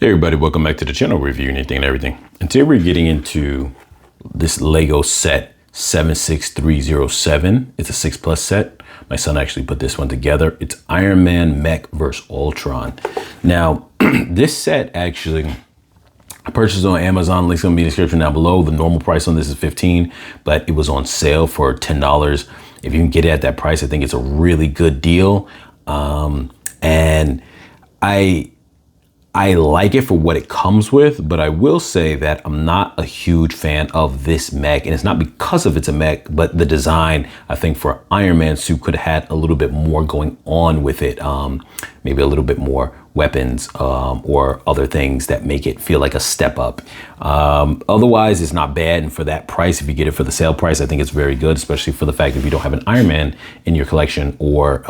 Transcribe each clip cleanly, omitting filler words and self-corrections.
Hey everybody, welcome back to the channel, reviewing anything and everything. And today we're getting into this Lego set 76307. It's a 6+ set. My son actually put this one together. It's Iron Man, Mech vs. Ultron. Now, this set actually, I purchased on Amazon. Link's gonna be in the description down below. The normal price on this is $15, but it was on sale for $10. If you can get it at that price, I think it's a really good deal. And I like it for what it comes with, but I will say that I'm not a huge fan of this mech, and it's not because of it's a mech, but the design, I think for Iron Man suit could have had a little bit more going on with it. Maybe a little bit more weapons or other things that make it feel like a step up. Otherwise, it's not bad, and for that price, if you get it for the sale price, I think it's very good, especially for the fact that if you don't have an Iron Man in your collection, or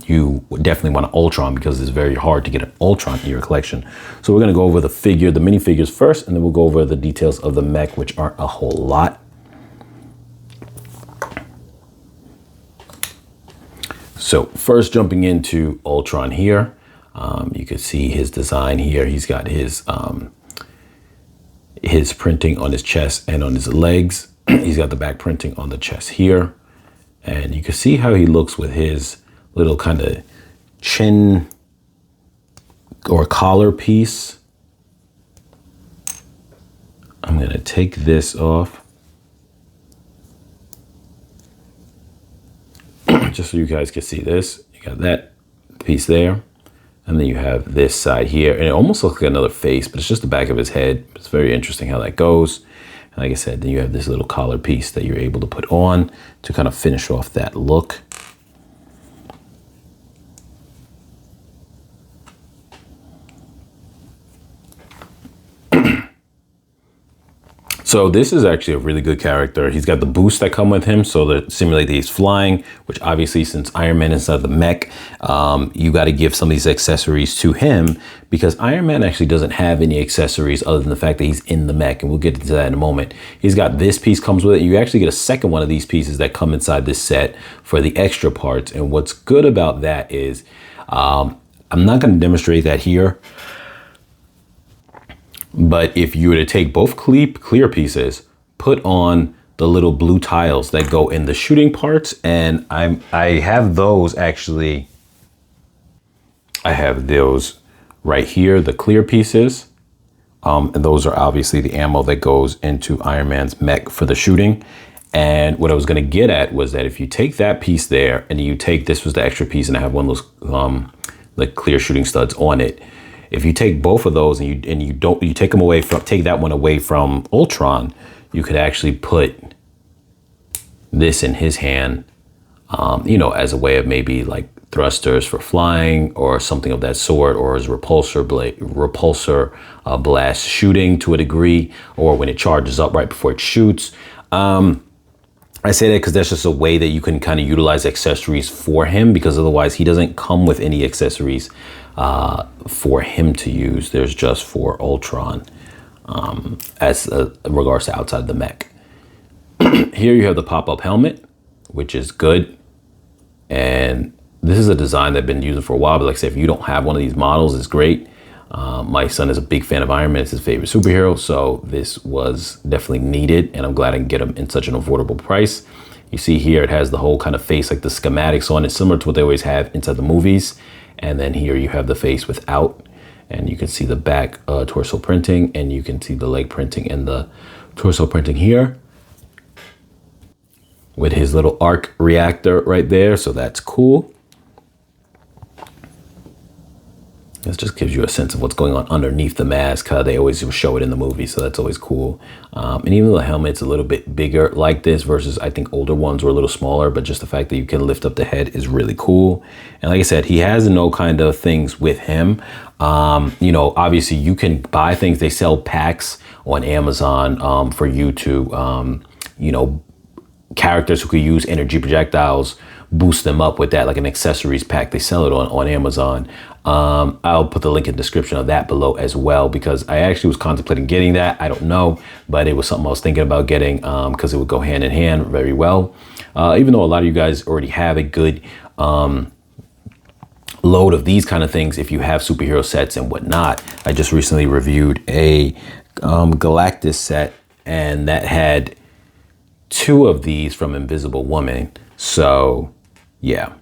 you definitely want an Ultron, because it's very hard to get an Ultron in your collection. So we're gonna go over the minifigures first, and then we'll go over the details of the mech, which aren't a whole lot. So first, jumping into Ultron here, you can see his design here. He's got his printing on his chest and on his legs. He's got the back printing on the chest here. And you can see how he looks with his little kind of chin or collar piece. I'm gonna take this off, just so you guys can see this. You got that piece there, and then you have this side here, and it almost looks like another face, but it's just the back of his head. It's very interesting how that goes. And like I said, then you have this little collar piece that you're able to put on to kind of finish off that look. So this is actually a really good character. He's got the boosts that come with him, so that simulate that he's flying, which obviously, since Iron Man is inside the mech, you got to give some of these accessories to him, because Iron Man actually doesn't have any accessories other than the fact that he's in the mech, and we'll get into that in a moment. He's got this piece comes with it. You actually get a second one of these pieces that come inside this set for the extra parts. And what's good about that is, I'm not going to demonstrate that here, but if you were to take both clear pieces, put on the little blue tiles that go in the shooting parts, and I have those actually, I have those right here, the clear pieces, and those are obviously the ammo that goes into Iron Man's mech for the shooting. And what I was going to get at was that if you take that piece there, and you take, this was the extra piece, and I have one of those the clear shooting studs on it. If you take both of those and you take them away from, take that one away from Ultron, you could actually put this in his hand, you know, as a way of maybe like thrusters for flying or something of that sort, or as repulsor blast shooting to a degree, or when it charges up right before it shoots. I say that because that's just a way that you can kind of utilize accessories for him, because otherwise he doesn't come with any accessories for him to use. There's just for Ultron as in regards to outside the mech. Here you have the pop-up helmet, which is good. And this is a design that I've been using for a while, but like I said, if you don't have one of these models, it's great. My son is a big fan of Iron Man. It's his favorite superhero, so this was definitely needed, and I'm glad I can get them in such an affordable price. You see here, it has the whole kind of face, like the schematics on it, similar to what they always have inside the movies. And then here you have the face without, and you can see the back torso printing, and you can see the leg printing and the torso printing here with his little arc reactor right there. So that's cool. This just gives you a sense of what's going on underneath the mask. They always show it in the movie, so that's always cool. And even though the helmet's a little bit bigger like this versus I think older ones were a little smaller, but just the fact that you can lift up the head is really cool. And like I said, he has no kind of things with him. You know, obviously you can buy things. They sell packs on Amazon for you to, you know, characters who could use energy projectiles, boost them up with that, like an accessories pack. They sell it on Amazon. I'll put the link in the description of that below as well, because I actually was contemplating getting that. I don't know, but it was something I was thinking about getting because it would go hand in hand very well. Even though a lot of you guys already have a good load of these kind of things if you have superhero sets and whatnot. I just recently reviewed a Galactus set, and that had 2 of these from Invisible Woman. So yeah.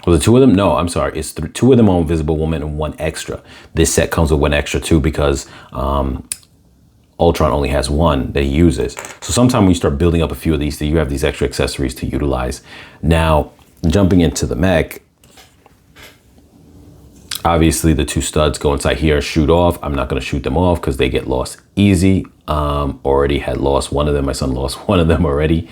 Was it 2 of them? No, I'm sorry. It's 2 of them on Invisible Woman and 1 extra. This set comes with 1 extra too, because Ultron only has 1 that he uses. So sometime when you start building up a few of these, you have these extra accessories to utilize. Now, jumping into the mech, obviously the 2 studs go inside here and shoot off. I'm not going to shoot them off because they get lost easy. Already had lost 1 of them. My son lost 1 of them already.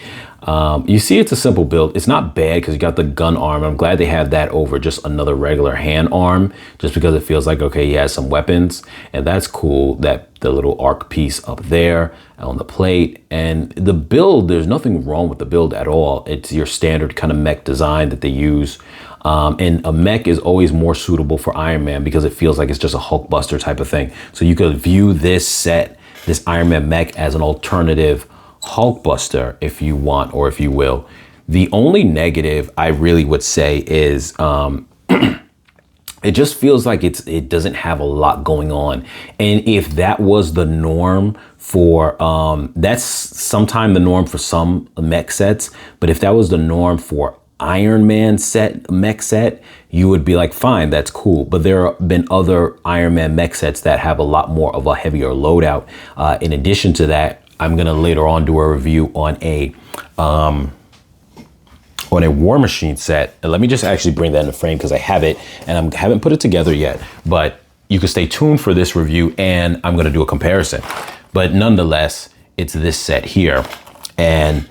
You see, it's a simple build. It's not bad because you got the gun arm. I'm glad they have that over just another regular hand arm, just because it feels like, okay, he has some weapons, and that's cool. That the little arc piece up there on the plate, and the build, there's nothing wrong with the build at all. It's your standard kind of mech design that they use. And a mech is always more suitable for Iron Man because it feels like it's just a Hulkbuster type of thing. So you could view this set, this Iron Man mech, as an alternative Hulkbuster if you want, or if you will. The only negative I really would say is it just feels like it doesn't have a lot going on. And if that was the norm for that's sometime the norm for some mech sets, but if that was the norm for Iron Man mech set, you would be like, fine, that's cool. But there have been other Iron Man mech sets that have a lot more of a heavier loadout. In addition to that, I'm gonna later on do a review on a War Machine set. And let me just actually bring that in the frame because I have it and I haven't put it together yet. But you can stay tuned for this review, and I'm gonna do a comparison. But nonetheless, it's this set here, and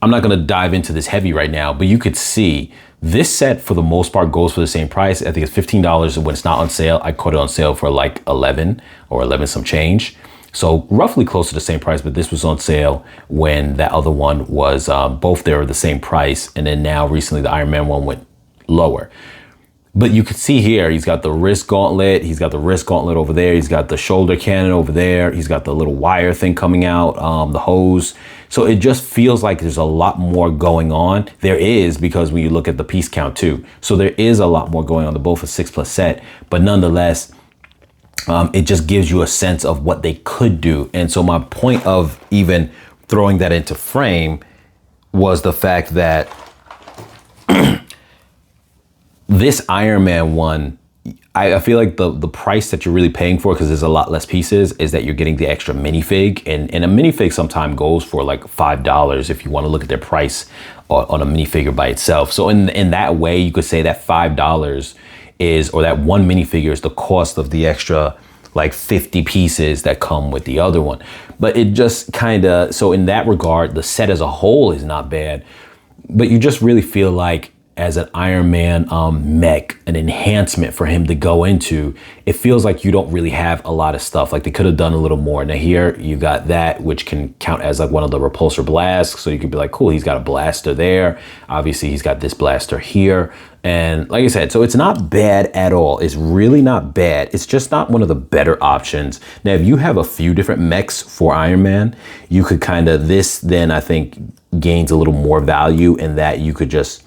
I'm not gonna dive into this heavy right now, but you could see this set for the most part goes for the same price. I think it's $15 when it's not on sale. I caught it on sale for like 11 or 11 some change. So roughly close to the same price, but this was on sale when that other one was, both they were the same price. And then now recently the Iron Man one went lower. But you can see here, he's got the wrist gauntlet. He's got the wrist gauntlet over there. He's got the shoulder cannon over there. He's got the little wire thing coming out, the hose. So it just feels like there's a lot more going on. There is, because when you look at the piece count too. So there is a lot more going on. They're both a 6+ set, but nonetheless, it just gives you a sense of what they could do. And so my point of even throwing that into frame was the fact that this Iron Man one, I feel like the price that you're really paying for, because there's a lot less pieces, is that you're getting the extra minifig. And a minifig sometimes goes for like $5 if you want to look at their price on a minifigure by itself. So in that way, you could say that $5 is, or that one minifigure is the cost of the extra like 50 pieces that come with the other one. But it just kind of, so in that regard, the set as a whole is not bad, but you just really feel like as an Iron Man mech, an enhancement for him to go into, it feels like you don't really have a lot of stuff. Like they could have done a little more. Now here you got that, which can count as like one of the repulsor blasts. So you could be like, cool, he's got a blaster there. Obviously he's got this blaster here. And like I said, so it's not bad at all. It's really not bad. It's just not one of the better options. Now, if you have a few different mechs for Iron Man, you could kind of, this then I think gains a little more value in that you could just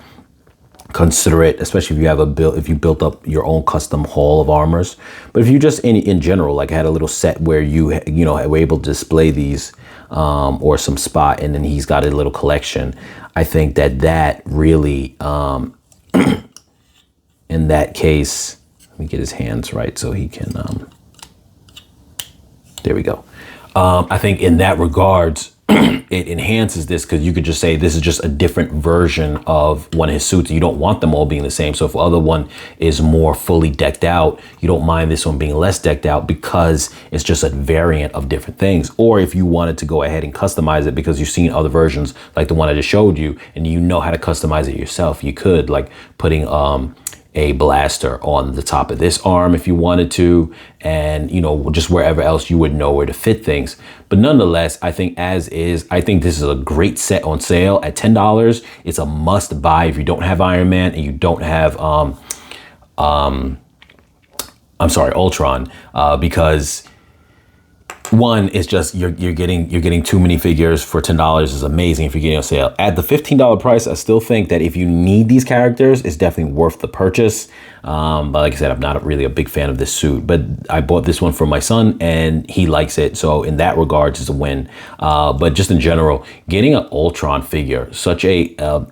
consider it, especially if you have if you built up your own custom haul of armors. But if you just in general, like had a little set where you were able to display these or some spot, and then he's got a little collection, I think that really, in that case, let me get his hands right so he can, there we go. I think in that regards, it enhances this, because you could just say this is just a different version of one of his suits. You don't want them all being the same. So if the other one is more fully decked out, you don't mind this one being less decked out because it's just a variant of different things. Or if you wanted to go ahead and customize it because you've seen other versions like the one I just showed you and you know how to customize it yourself, you could, like putting a blaster on the top of this arm if you wanted to, and just wherever else you would know where to fit things. But nonetheless, I think as is, I think this is a great set on sale at $10. It's a must buy if you don't have Iron Man and you don't have Ultron, because one is just you're getting too many figures for $10 is amazing if you're getting a sale. At the $15 price, I still think that if you need these characters, it's definitely worth the purchase. But like I said, I'm not really a big fan of this suit, but I bought this one for my son and he likes it. So in that regards, it's a win. But just in general, getting an Ultron figure, such a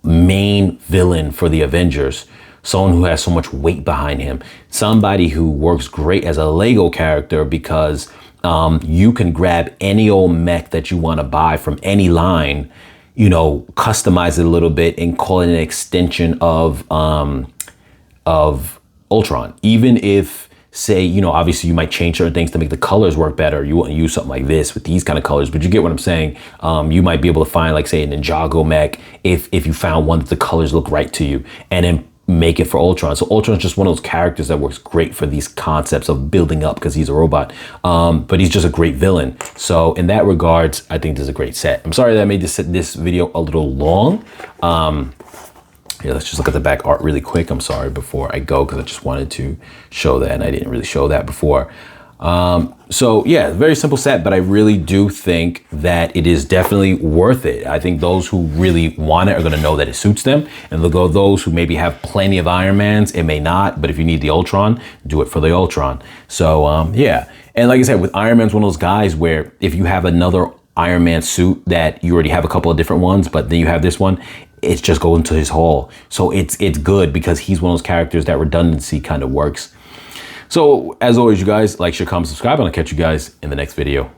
main villain for the Avengers, someone who has so much weight behind him, somebody who works great as a Lego character because you can grab any old mech that you want to buy from any line, you know, customize it a little bit and call it an extension of Ultron. Even if, say, you know, obviously you might change certain things to make the colors work better. You want to use something like this with these kind of colors, but you get what I'm saying. You might be able to find, like, say, a Ninjago mech if you found one that the colors look right to you, and then make it for Ultron. So Ultron's just one of those characters that works great for these concepts of building up because he's a robot. But he's just a great villain. So in that regards, I think this is a great set. I'm sorry that I made this video a little long. Yeah, let's just look at the back art really quick. I'm sorry before I go because I just wanted to show that and I didn't really show that before. So yeah, very simple set, but I really do think that it is definitely worth it. I think those who really want it are going to know that it suits them, and those who maybe have plenty of Iron Mans, it may not, but if you need the Ultron, do it for the Ultron. So yeah, and like I said, with Iron Man's one of those guys where if you have another Iron Man suit that you already have a couple of different ones, but then you have this one, it's just going to his haul. So it's good because he's one of those characters that redundancy kind of works. So as always, you guys, like, share, comment, subscribe, and I'll catch you guys in the next video.